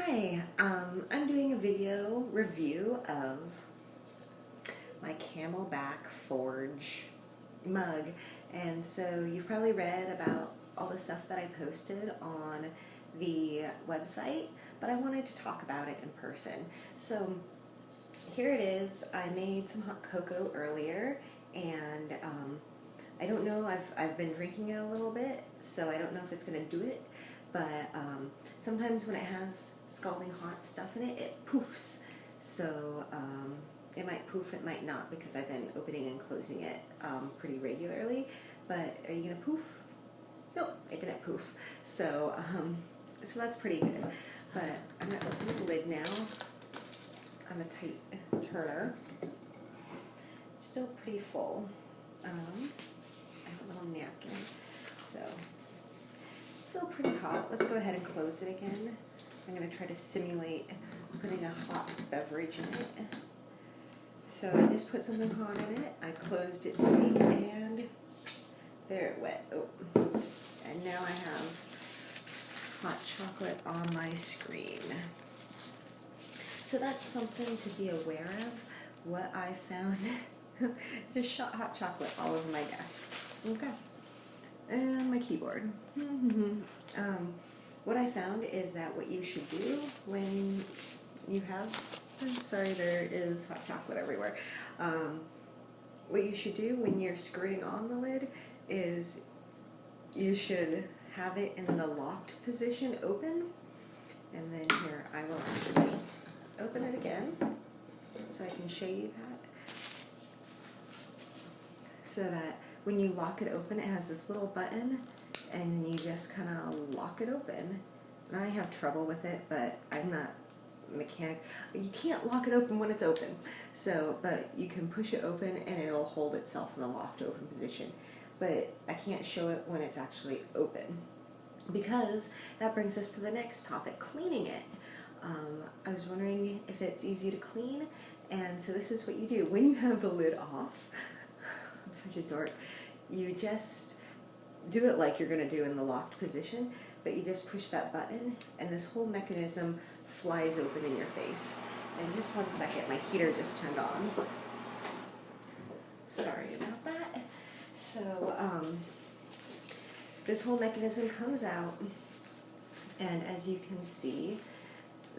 Hi, I'm doing a video review of my Camelbak Forge mug, and so you've probably read about all the stuff that I posted on the website, but I wanted to talk about it in person. So here it is. I made some hot cocoa earlier, and I don't know, I've been drinking it a little bit, so I don't know if it's going to do it, but sometimes when it has scalding hot stuff in it, it poofs. So it might poof, it might not, because I've been opening and closing it pretty regularly. But are you going to poof? Nope, it didn't poof. So, so that's pretty good. But I'm going to open the lid now. I'm a tight turner. It's still pretty full. I have a little napkin, so it's still pretty hot. Let's go ahead and close it again. I'm going to try to simulate putting a hot beverage in it. So I just put something hot in it. I closed it tight, and there it went. Oh, and now I have hot chocolate on my screen. So that's something to be aware of. What I found, just shot hot chocolate all over my desk. Okay. And my keyboard. What I found is that what you should do when you have, sorry, there is hot chocolate everywhere. What you should do when you're screwing on the lid is you should have it in the locked position open. And then here, I will actually open it again so I can show you that. So that when you lock it open, it has this little button, and you just kind of lock it open. And I have trouble with it, but I'm not a mechanic. You can't lock it open when it's open. So, but you can push it open and it'll hold itself in the locked open position. But I can't show it when it's actually open, because that brings us to the next topic, cleaning it. I was wondering if it's easy to clean, and so this is what you do. When you have the lid off, I'm such a dork, you just do it like you're going to do in the locked position, but you just push that button, and this whole mechanism flies open in your face. And just one second, my heater just turned on. Sorry about that. So, this whole mechanism comes out, and as you can see,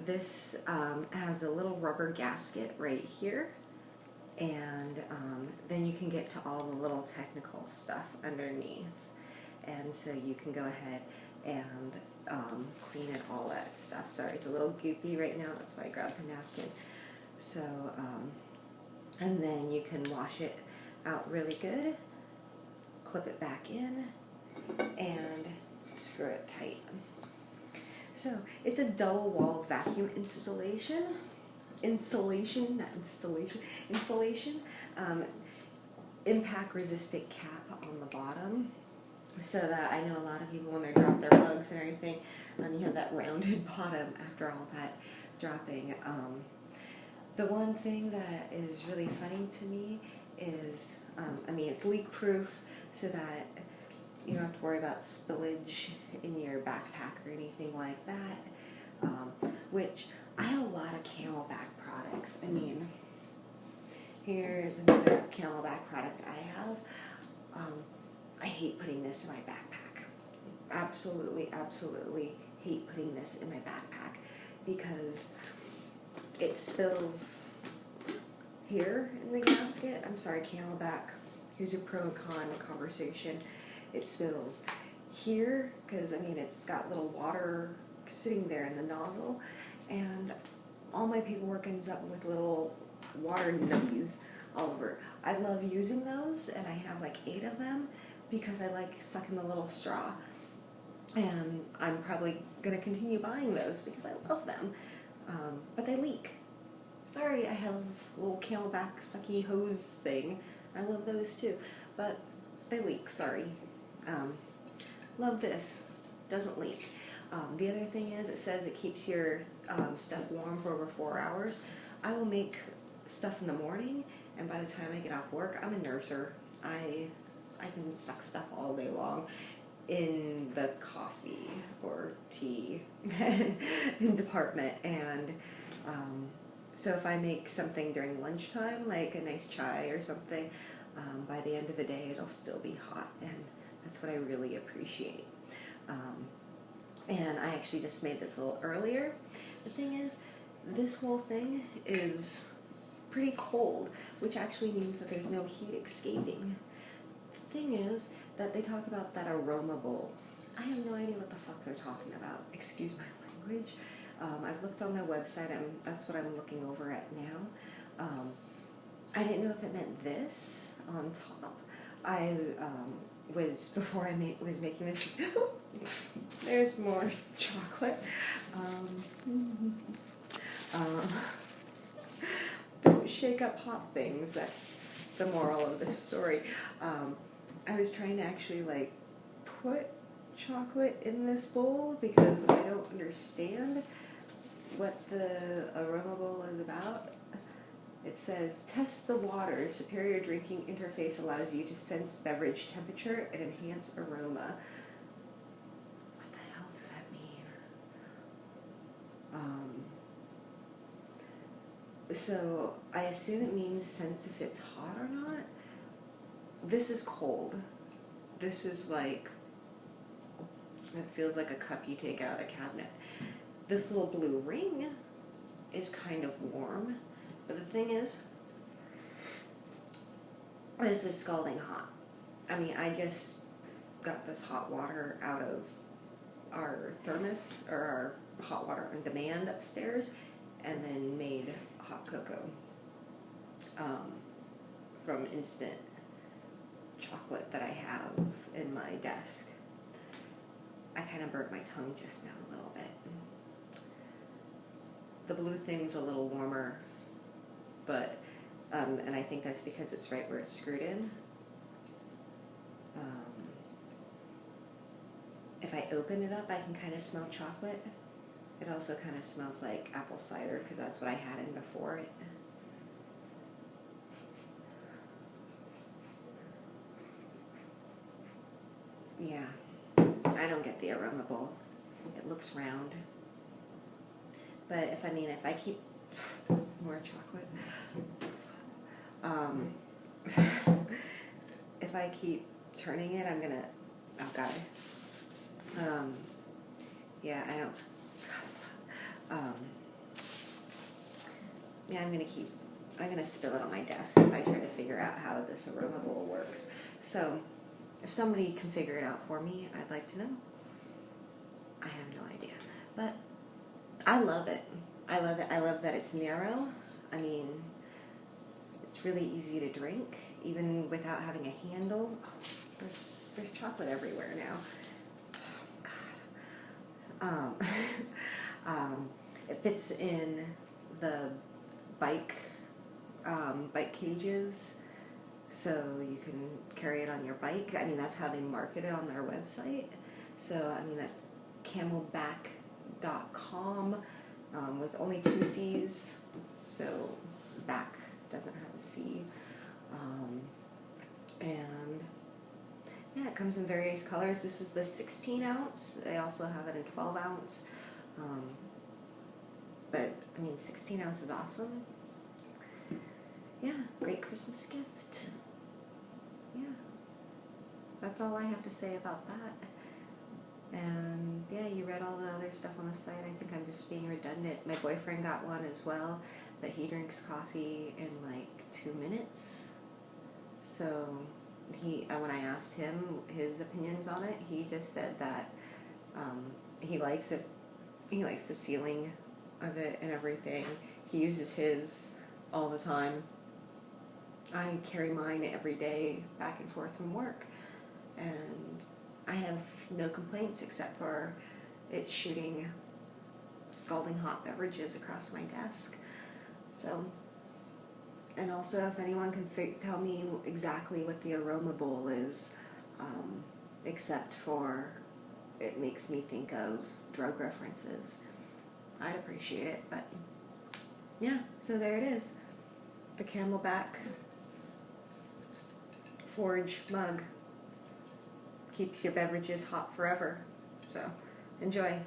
this has a little rubber gasket right here, and then you can get to all the little technical stuff underneath, and so you can go ahead and clean it, all that stuff. Sorry, it's a little goopy right now, that's why I grabbed the napkin. So, and then you can wash it out really good, clip it back in, and screw it tight. So it's a double-walled vacuum insulation, impact-resistant cap on the bottom, so that I know a lot of people, when they drop their mugs and everything, you have that rounded bottom after all that dropping. The one thing that is really funny to me is, it's leak-proof, so that you don't have to worry about spillage in your backpack or anything like that, which I have a lot of Camelbak products. Here is another Camelbak product I have. I hate putting this in my backpack. Absolutely, absolutely hate putting this in my backpack, because it spills here in the gasket. I'm sorry, Camelbak. Here's a pro and con conversation. It spills here because, it's got little water sitting there in the nozzle, and all my paperwork ends up with little water nubbies all over. I love using those, and I have like 8 of them, because I like sucking the little straw, and I'm probably going to continue buying those because I love them, but they leak. Sorry, I have a little Camelbak sucky hose thing. I love those too, but they leak, sorry. Love this, doesn't leak. The other thing is, it says it keeps your stuff warm for over 4 hours. I will make stuff in the morning, and by the time I get off work, I'm a nurser. I can suck stuff all day long. in the coffee or tea department, and so if I make something during lunchtime, like a nice chai or something, by the end of the day it'll still be hot, and that's what I really appreciate. And I actually just made this a little earlier. The thing is, this whole thing is pretty cold, which actually means that there's no heat escaping. The thing is that they talk about that aroma bowl. I have no idea what the fuck they're talking about. Excuse my language. I've looked on their website, and that's what I'm looking over at now. I didn't know if it meant this on top. I was, before I was making this, there's more chocolate. Don't shake up hot things, that's the moral of this story. I was trying to actually like put chocolate in this bowl because I don't understand what the aroma bowl is about. It says, test the water. Superior drinking interface allows you to sense beverage temperature and enhance aroma. What the hell does that mean? So I assume it means sense if it's hot or not. This is cold. This is like, it feels like a cup you take out of the cabinet. This little blue ring is kind of warm, but the thing is, this is scalding hot. I mean, I just got this hot water out of our thermos, or our hot water on demand upstairs, and then made hot cocoa from instant chocolate that I have in my desk. I kind of burnt my tongue just now a little bit. The blue thing's a little warmer, but and I think that's because it's right where it's screwed in. If I open it up, I can kind of smell chocolate. It also kind of smells like apple cider, because that's what I had in before it. Yeah, I don't get the aroma bowl. It looks round. But if I keep more chocolate, if I keep turning it, I'm gonna, oh god. Yeah, I don't, yeah, I'm gonna spill it on my desk if I try to figure out how this aroma bowl works. So, if somebody can figure it out for me, I'd like to know. I have no idea. But I love it. I love it. I love that it's narrow. I mean, it's really easy to drink, even without having a handle. Oh, there's chocolate everywhere now. Oh, God. It fits in the bike cages, so you can carry it on your bike. I mean, that's how they market it on their website. So, I mean, that's Camelbak.com with only 2 C's, so back doesn't have a C. And yeah, it comes in various colors. This is the 16 ounce. They also have it in 12 ounce. But, I mean, 16 ounce is awesome. Yeah, great Christmas gift. Yeah, that's all I have to say about that. And yeah, you read all the other stuff on the site. I think I'm just being redundant. My boyfriend got one as well, but he drinks coffee in like 2 minutes. So when I asked him his opinions on it, he just said that he likes it. He likes the sealing of it and everything. He uses his all the time. I carry mine every day back and forth from work, and I have no complaints except for it shooting scalding hot beverages across my desk. So, and also if anyone can tell me exactly what the aroma bowl is, except for it makes me think of drug references, I'd appreciate it. But yeah, so there it is. The Camelbak Forge mug. keeps your beverages hot forever. So enjoy.